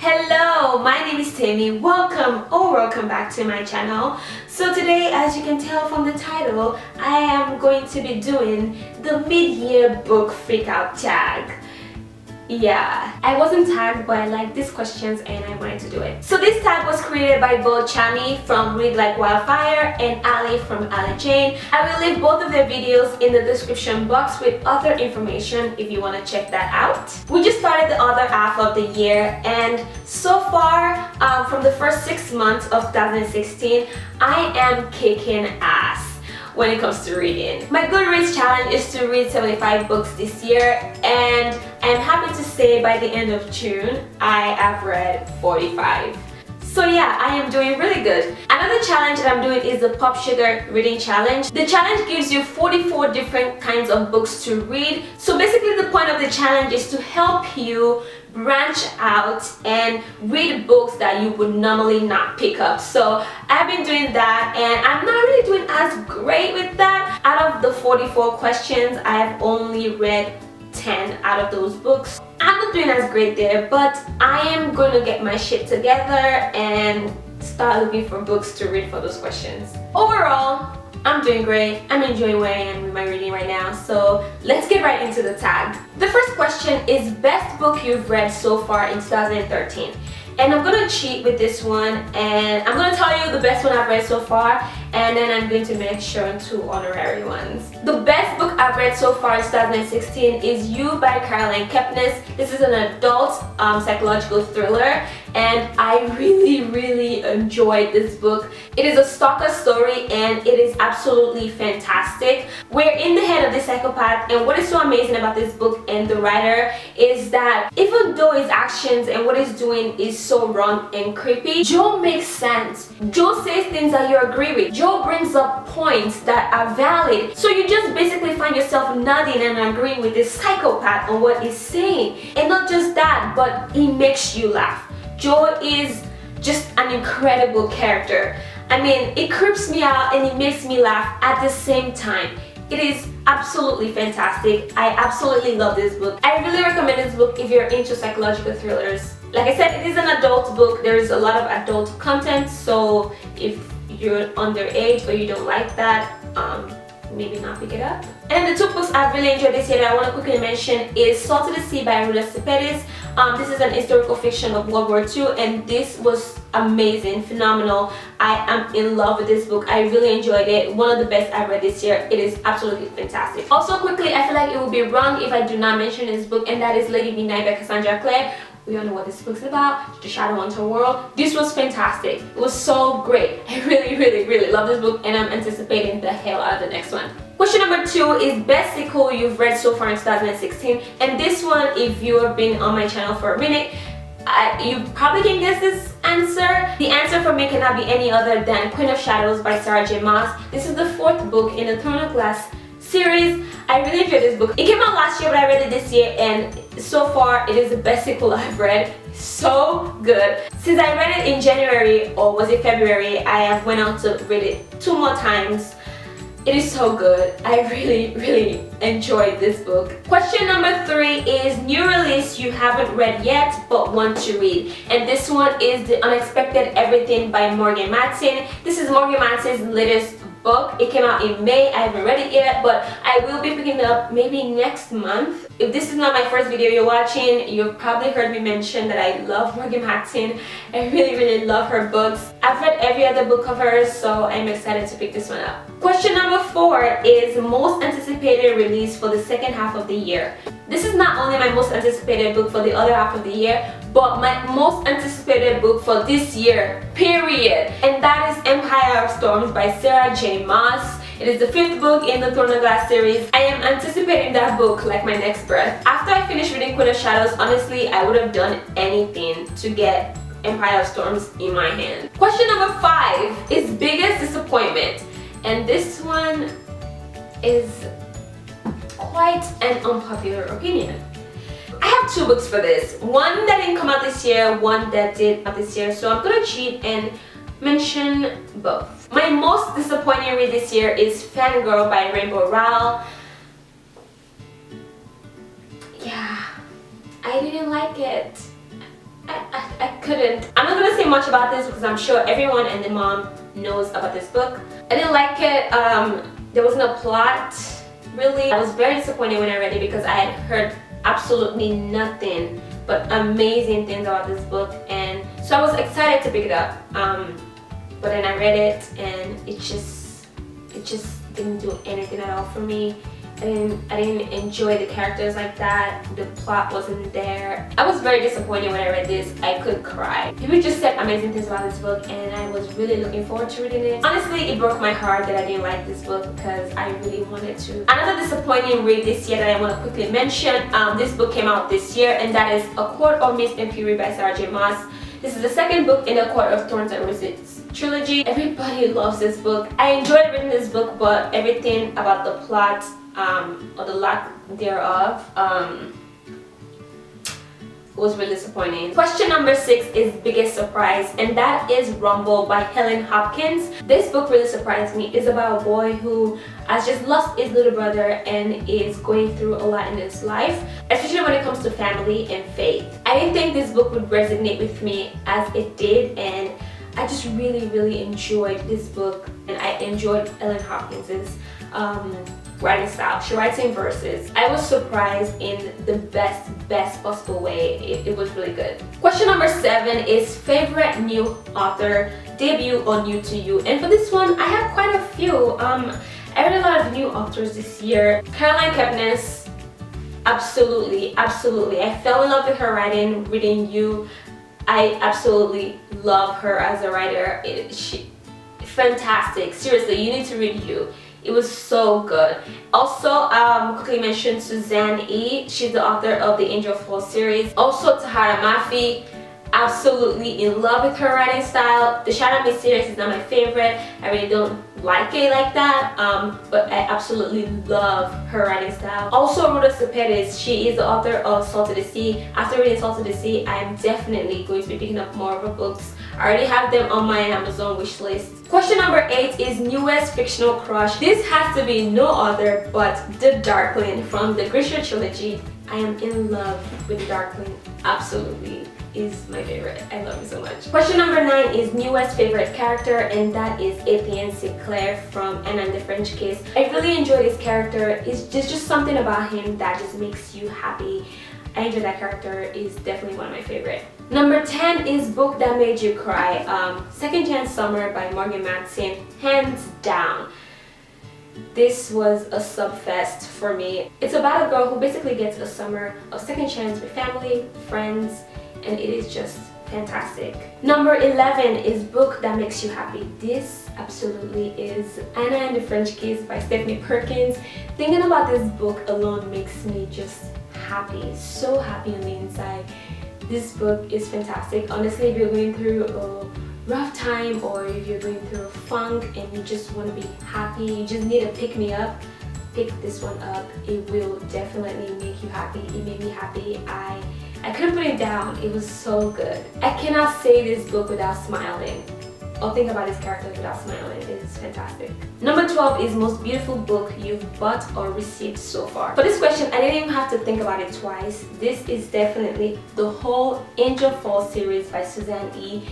Hello, my name is Tammy. Welcome back to my channel. So today, as you can tell from the title, I am going to be doing the mid-year book freakout tag. Yeah, I wasn't tagged, but I liked these questions and I wanted to do it. So this tag was created by both Chami from Read Like Wildfire and Ali from Ali Jane. I will leave both of their videos in the description box with other information if you want to check that out. We just started the other half of the year, and so far from the first 6 months of 2016, I am kicking ass when it comes to reading. My Goodreads challenge is to read 75 books this year, and I'm happy to say by the end of June, I have read 45. So yeah, I am doing really good. Another challenge that I'm doing is the Pop Sugar Reading Challenge. The challenge gives you 44 different kinds of books to read. So basically the point of the challenge is to help you branch out and read books that you would normally not pick up. So I've been doing that, and I'm not really doing as great with that. Out of the 44 questions, I've only read 10 out of those books. I'm not doing as great there, but I am going to get my shit together and start looking for books to read for those questions. Overall, I'm doing great. I'm enjoying where I am with my reading right now, so let's get right into the tag. The first question is best book you've read so far in 2013. And I'm gonna cheat with this one, and I'm gonna tell you the best one I've read so far, and then I'm going to make sure 2 honorary ones. The best book I've read so far in 2016 is You by Caroline Kepnes. This is an adult psychological thriller, and I really enjoyed this book. It is a stalker story, and it is absolutely fantastic. We're in the head of the psychopath, and what is so amazing about this book and the writer is that even though his actions and what he's doing is so wrong and creepy, Joe makes sense. Joe says things that you agree with. Joe brings up points that are valid. So you just basically find yourself nodding and agreeing with this psychopath on what he's saying. And not just that, but he makes you laugh. Joe is just an incredible character. I mean, it creeps me out and it makes me laugh at the same time. It is absolutely fantastic. I absolutely love this book. I really recommend this book if you're into psychological thrillers. Like I said, it is an adult book. There is a lot of adult content, so if you're underage or you don't like that, maybe not pick it up. And the 2 books I've really enjoyed this year that I want to quickly mention is Salt to the Sea by Ruda Sepetys. This is an historical fiction of World War II, and this was amazing, phenomenal. I am in love with this book. I really enjoyed it. One of the best I've read this year. It is absolutely fantastic. Also quickly, I feel like it would be wrong if I do not mention this book, and that is Lady Midnight by Cassandra Clare. We all know what this book's about, The Shadow on Her World. This was fantastic. It was so great. I really love this book, and I'm anticipating the hell out of the next one. Question number 2 is best sequel you've read so far in 2016. And this one, if you have been on my channel for a minute, you probably can guess this answer. The answer for me cannot be any other than Queen of Shadows by Sarah J. Maas. This is the 4th book in the Throne of Glass series. I really enjoyed this book. It came out last year, but I read it this year, and so far it is the best sequel I've read. So good. Since I read it in January, or was it February, I have went out to read it 2 more times. It is so good. I really enjoyed this book. Question number 3 is new release you haven't read yet but want to read. And this one is The Unexpected Everything by Morgan Matson. This is Morgan Matson's latest book. It came out in May. I haven't read it yet, but I will be picking it up maybe next month. If this is not my first video you're watching, you've probably heard me mention that I love Morgan Matson. I really love her books. I've read every other book of hers, so I'm excited to pick this one up. Question number 4 is most anticipated release for the second half of the year. This is not only my most anticipated book for the other half of the year, but my most anticipated book for this year, period. And that is Empire of Storms by Sarah J. Maas. It is the 5th book in the Throne of Glass series. I am anticipating that book like my next breath. After I finished reading Queen of Shadows, honestly, I would have done anything to get Empire of Storms in my hand. Question number 5 is biggest disappointment. And this one is quite an unpopular opinion. I have 2 books for this. One that didn't come out this year, one that did come out this year. So I'm gonna cheat and mention both. My most disappointing read this year is Fangirl by Rainbow Rowell. Yeah, I didn't like it. I couldn't. I'm not gonna say much about this because I'm sure everyone and their mom knows about this book. I didn't like it. There was no plot, really. I was very disappointed when I read it because I had heard absolutely nothing but amazing things about this book, and so I was excited to pick it up. But then I read it and it just didn't do anything at all for me. I didn't enjoy the characters like that. The plot wasn't there. I was very disappointed when I read this. I could cry. People just said amazing things about this book and I was really looking forward to reading it. Honestly, it broke my heart that I didn't like this book because I really wanted to. Another disappointing read this year that I want to quickly mention, this book came out this year, and that is A Court of Mist and Fury by Sarah J. Maas. This is the second book in the Court of Thorns and Roses trilogy. Everybody loves this book. I enjoyed reading this book, but everything about the plot or the lack thereof was really disappointing. Question number 6 is biggest surprise, and that is Rumble by Helen Hopkins. This book really surprised me. It's about a boy who has just lost his little brother and is going through a lot in his life, especially when it comes to family and faith. I didn't think this book would resonate with me as it did, and I just really enjoyed this book, and I enjoyed Helen Hopkins's writing style. She writes in verses. I was surprised in the best possible way. It was really good. Question number 7 is favorite new author, debut or new to you. And for this one, I have quite a few. I read a lot of new authors this year. Caroline Kepnes, absolutely. I fell in love with her writing, reading You. I absolutely love her as a writer. She fantastic. Seriously, you need to read You. It was so good. Also, quickly mention Suzanne E. She's the author of the Angel Falls series. Also, Tahara Mafi. Absolutely in love with her writing style. The Shadow Me series is not my favorite. I really don't like it like that, but I absolutely love her writing style. Also, Ruda Sepedes, she is the author of Salt of the Sea. After reading Salt of the Sea, I am definitely going to be picking up more of her books. I already have them on my Amazon wish list. Question number 8 is newest fictional crush. This has to be no other but the Darkling from the Grisha trilogy. I am in love with the Darkling. Absolutely is my favorite. I love it so much. Question number 9 is newest favorite character, and that is Etienne Sinclair from Anna and the French Kiss. I really enjoy this character. It's just something about him that just makes you happy. I enjoy that character. Is definitely one of my favorite. Number 10 is Book That Made You Cry, Second Chance Summer by Morgan Matson. Hands down, this was a subfest for me. It's about a girl who basically gets a summer of second chance with family, friends, and it is just fantastic. Number 11 is Book That Makes You Happy. This absolutely is Anna and the French Kiss by Stephanie Perkins. Thinking about this book alone makes me just happy, so happy on the inside. This book is fantastic. Honestly, if you're going through a rough time or if you're going through a funk and you just want to be happy, you just need a pick-me-up, pick this one up. It will definitely make you happy. It made me happy. I couldn't put it down. It was so good. I cannot say this book without smiling or think about this character without smiling. It is fantastic. Number 12 is most beautiful book you've bought or received so far. For this question, I didn't even have to think about it twice. This is definitely the whole Angel Falls series by Suzanne E.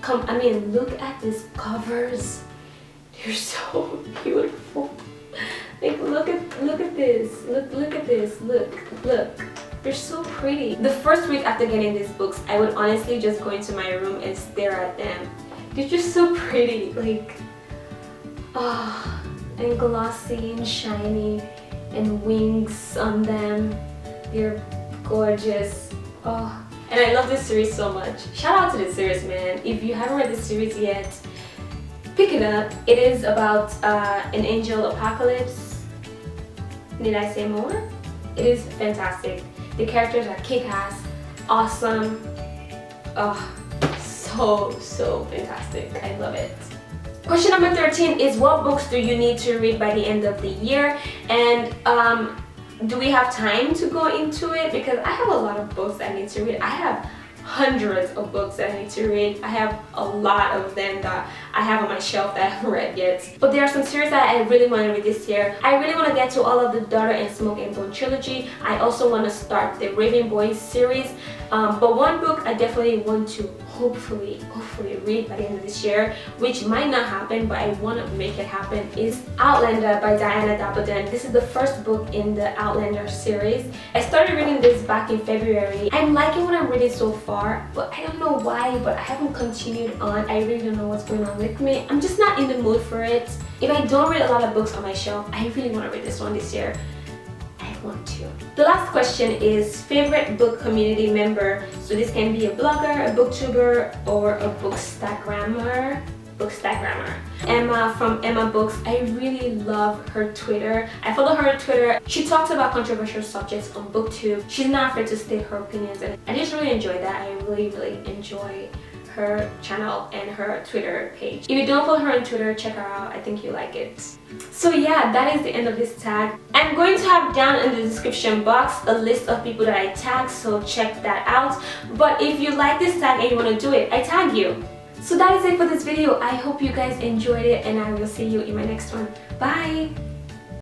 I mean, look at these covers. They're so beautiful. Like, look at this. Look at this. Look. They're so pretty. The first week after getting these books, I would honestly just go into my room and stare at them. They're just so pretty, like, and glossy and shiny and wings on them. They're gorgeous. And I love this series so much. Shout out to this series, man. If you haven't read this series yet, pick it up. It is about an angel apocalypse. Need I say more? It is fantastic. The characters are kick-ass, awesome. So fantastic. I love it. Question number 13 is what books do you need to read by the end of the year? And do we have time to go into it? Because I have a lot of books that I need to read. I have hundreds of books that I need to read. I have a lot of them that I have on my shelf that I haven't read yet. But there are some series that I really want to read this year. I really want to get to all of the Daughter and Smoke and Bone trilogy. I also want to start the Raven Boys series. But one book I definitely want to hopefully read by the end of this year, which might not happen, but I want to make it happen, is Outlander by Diana Gabaldon. This is the first book in the Outlander series. I started reading this back in February. I'm liking what I'm reading so far, but I don't know why, but I haven't continued on. I really don't know what's going on with me. I'm just not in the mood for it. If I don't read a lot of books on my shelf, I really want to read this one this year. Want to. The last question is favorite book community member. So this can be a blogger, a booktuber, or a bookstagrammer. Emma from Emma Books. I really love her Twitter. I follow her on Twitter. She talks about controversial subjects on BookTube. She's not afraid to state her opinions, and I just really enjoy that. I really enjoy her channel and her Twitter page. If you don't follow her on Twitter, check her out. I think you like it. So yeah, that is the end of this tag. I'm going to have down in the description box a list of people that I tag, so check that out. But if you like this tag and you want to do it, I tag you. So that is it for this video. I hope you guys enjoyed it, and I will see you in my next one. Bye!